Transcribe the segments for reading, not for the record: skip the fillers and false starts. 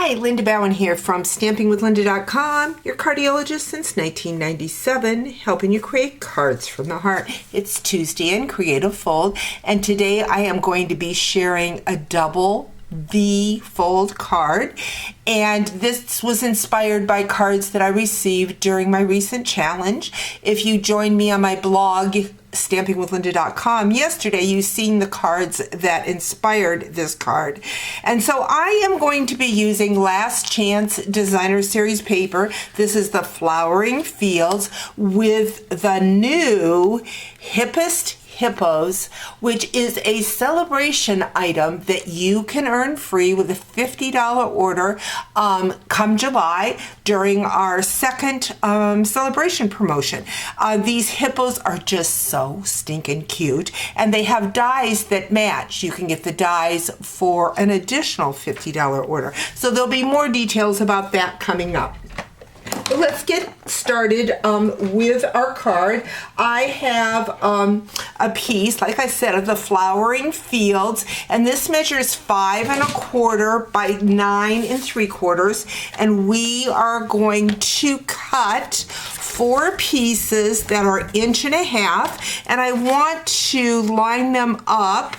Hi, Linda Bowen here from stampingwithlinda.com, your cardiologist since 1997, helping you create cards from the heart. It's Tuesday in Creative Fold, and today I am going to be sharing a double V fold card, and this was inspired by cards that I received during my recent challenge. If you joined me on my blog, stampingwithlinda.com, yesterday, you've seen the cards that inspired this card. And so I am going to be using Last Chance Designer Series paper. This is the Flowering Fields with the new Hippest Hippos, which is a celebration item that you can earn free with a $50 order come July during our second celebration promotion. These hippos are just so stinking cute, and they have dies that match. You can get the dies for an additional $50 order. So there'll be more details about that coming up. So let's get started with our card. I have a piece, like I said, of the Flowering Fields, and this measures 5 1/4 by 9 3/4, and we are going to cut 4 pieces that are 1.5 inches, and I want to line them up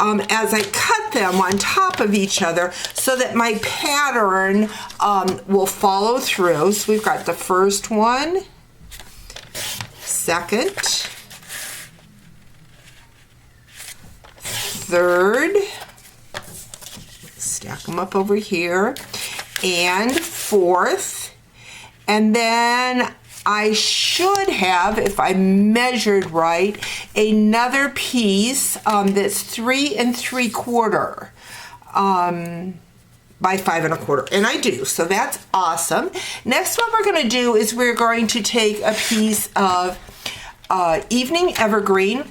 as I cut them on top of each other so that my pattern will follow through. So we've got the first one, second, third, stack them up over here, and fourth, and then I should have, if I measured right, another piece that's 3 3/4 by 5 1/4, and I do, so that's awesome. Next, what we're going to do is we're going to take a piece of Evening Evergreen.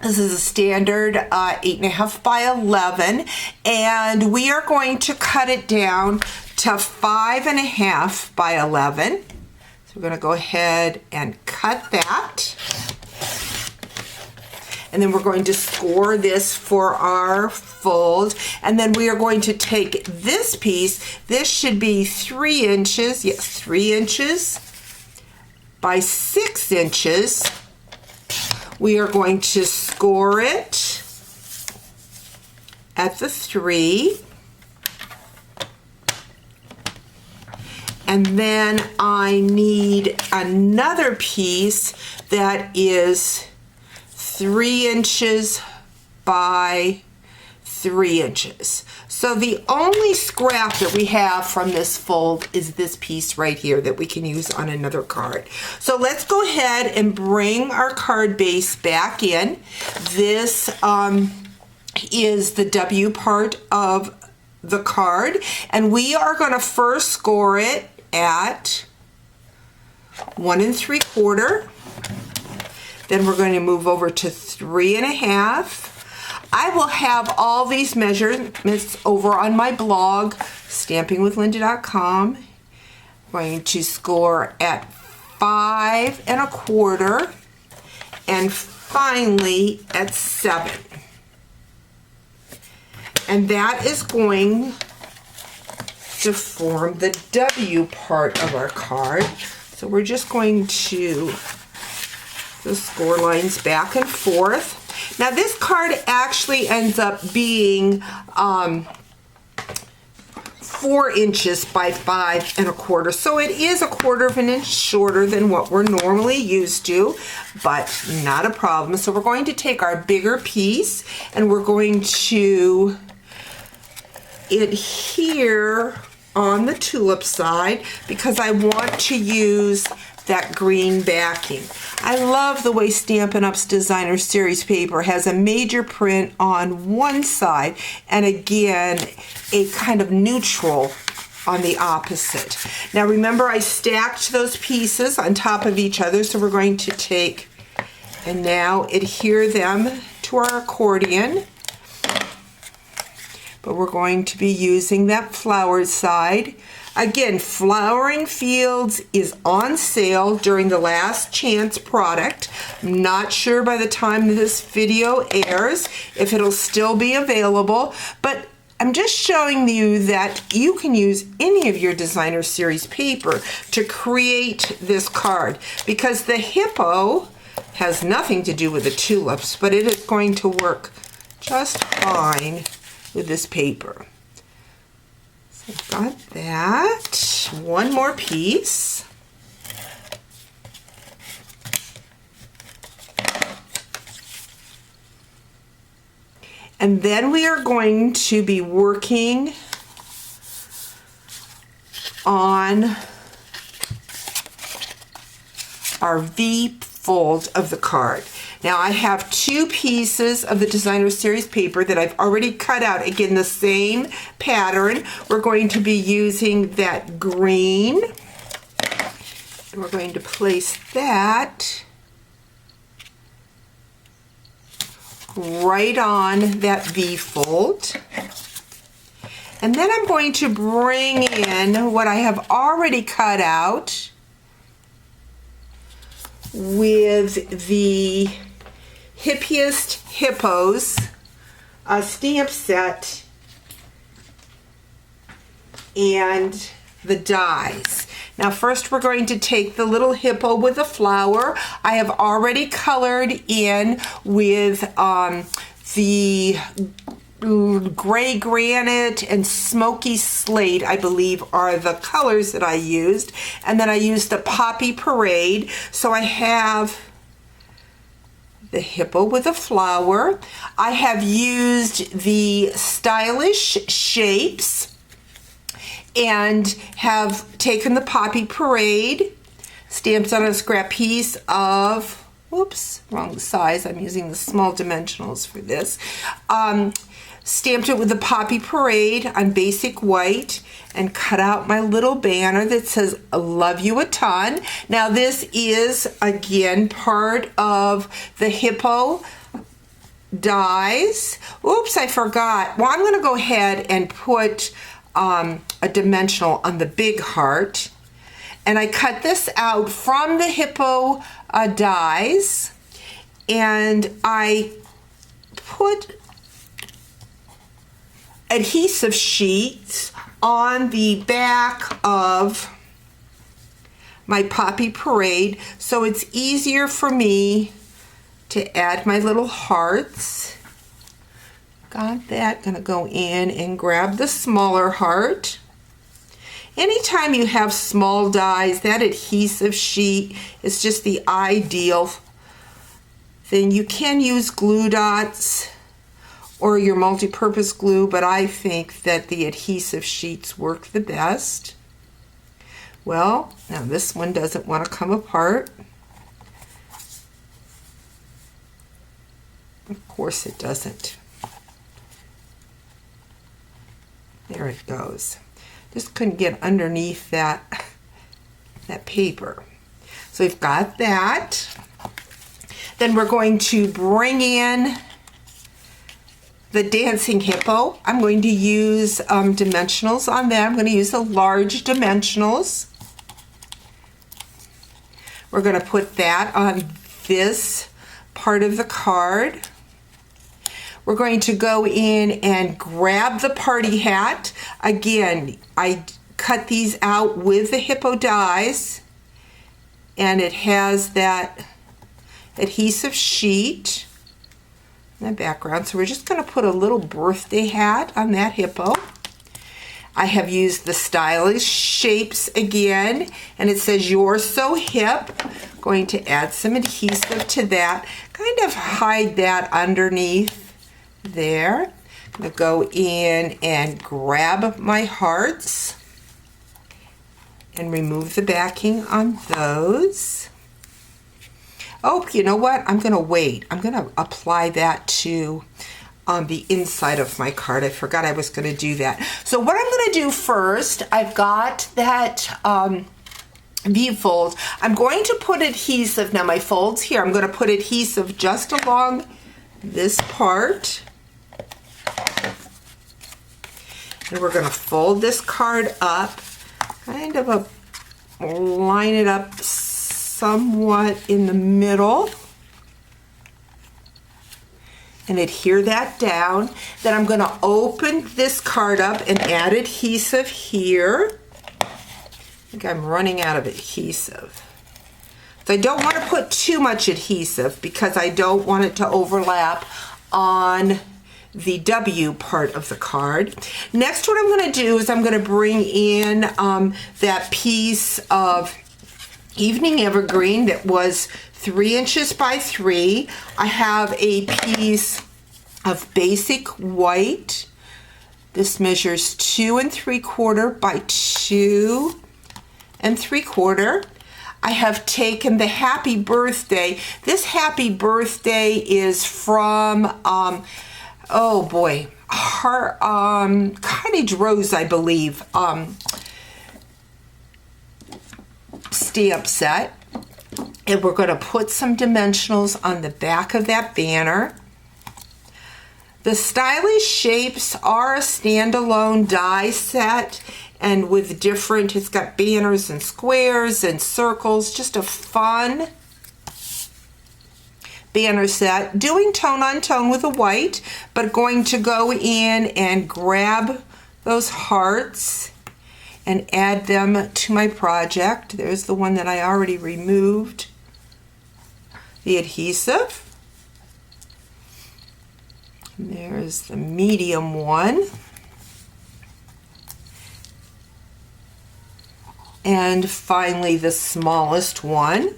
This is a standard 8.5 by 11, and we are going to cut it down to 5.5 by 11. We're going to go ahead and cut that, and then we're going to score this for our fold, and then we are going to take this piece. This should be 3 inches, yes, 3 inches by 6 inches. We are going to score it at the 3. And then I need another piece that is 3 inches by 3 inches. So the only scrap that we have from this fold is this piece right here that we can use on another card. So let's go ahead and bring our card base back in. This is the W part of the card, and we are going to first score it at 1 3/4. Then we're going to move over to 3.5. I will have all these measurements over on my blog, stampingwithlinda.com. I'm going to score at 5 1/4, and finally at 7. And that is going to form the W part of our card. So we're just going to the score lines back and forth. Now this card actually ends up being 4 inches by 5 1/4. So it is 1/4 inch shorter than what we're normally used to, but not a problem. So we're going to take our bigger piece, and we're going to adhere on the tulip side because I want to use that green backing. I love the way Stampin' Up's Designer Series paper has a major print on one side and again a kind of neutral on the opposite. Now remember, I stacked those pieces on top of each other, so we're going to take and now adhere them to our accordion. But we're going to be using that flowered side. Again, Flowering Fields is on sale during the Last Chance product. I'm not sure by the time this video airs if it'll still be available, but I'm just showing you that you can use any of your designer series paper to create this card, because the hippo has nothing to do with the tulips, but it is going to work just fine with this paper. So I've got that. One more piece. And then we are going to be working on our V fold of the card. Now I have 2 pieces of the designer series paper that I've already cut out. Again, the same pattern. We're going to be using that green. And we're going to place that right on that V fold. And then I'm going to bring in what I have already cut out with the Hippest Hippos stamp set and the dies. Now first we're going to take the little hippo with the flower. I have already colored in with the gray granite and smoky slate, I believe, are the colors that I used. And then I used the poppy parade. So I have the hippo with a flower. I have used the stylish shapes and have taken the poppy parade, stamped on a scrap piece of, whoops, wrong size, I'm using the small dimensionals for this, stamped it with the poppy parade on basic white, and cut out my little banner that says I love you a ton. Now this is again part of the hippo dies. Oops, I forgot. Well, I'm going to go ahead and put a dimensional on the big heart, and I cut this out from the hippo dies, and I put adhesive sheets on the back of my poppy parade so it's easier for me to add my little hearts. Got that. Gonna go in and grab the smaller heart. Anytime you have small dies, that adhesive sheet is just the ideal thing. You can use glue dots or your multi-purpose glue, but I think that the adhesive sheets work the best. Well, now this one doesn't want to come apart. Of course it doesn't. There it goes. Just couldn't get underneath that paper. So we've got that. Then we're going to bring in the dancing hippo. I'm going to use dimensionals on that. I'm going to use the large dimensionals. We're going to put that on this part of the card. We're going to go in and grab the party hat. Again, I cut these out with the hippo dies, and it has that adhesive sheet in the background. So we're just going to put a little birthday hat on that hippo. I have used the stylish shapes again, and it says "You're so hip." Going to add some adhesive to that, kind of hide that underneath there. I'm going to go in and grab my hearts and remove the backing on those. Oh, you know what? I'm going to wait. I'm going to apply that to the inside of my card. I forgot I was going to do that. So what I'm going to do first, I've got that V-fold. I'm going to put adhesive, now my folds here, I'm going to put adhesive just along this part. And we're going to fold this card up, kind of line it up somewhat in the middle. and adhere that down. Then I'm going to open this card up and add adhesive here. I think I'm running out of adhesive. So I don't want to put too much adhesive because I don't want it to overlap on the W part of the card. Next, what I'm going to do is I'm going to bring in that piece of Evening Evergreen that was 3 inches by 3. I have a piece of basic white. This measures 2 3/4 by 2 3/4. I have taken the Happy Birthday. This Happy Birthday is from, oh boy, Cottage Rose, I believe, stamp set. And we're going to put some dimensionals on the back of that banner. The Stylish Shapes are a standalone die set, and with different, it's got banners and squares and circles, just a fun banner set. Doing tone on tone with a white, but going to go in and grab those hearts and add them to my project. There's the one that I already removed the adhesive. And there's the medium one. And finally the smallest one.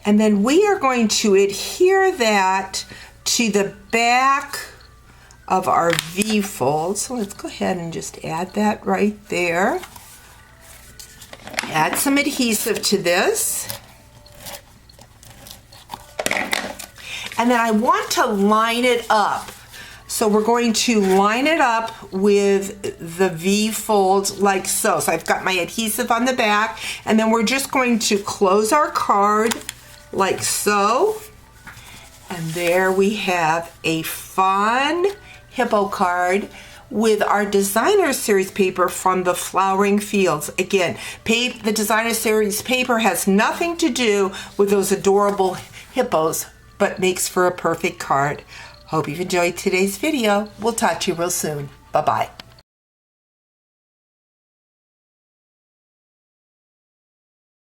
And then we are going to adhere that to the back of our V fold. So let's go ahead and just add that right there. Add some adhesive to this. And then I want to line it up. So we're going to line it up with the V fold like so. So I've got my adhesive on the back, and then we're just going to close our card like so. And there we have a fun hippo card with our designer series paper from the Flowering Fields. Again, the designer series paper has nothing to do with those adorable hippos, but makes for a perfect card. Hope you've enjoyed today's video. We'll talk to you real soon. Bye-bye.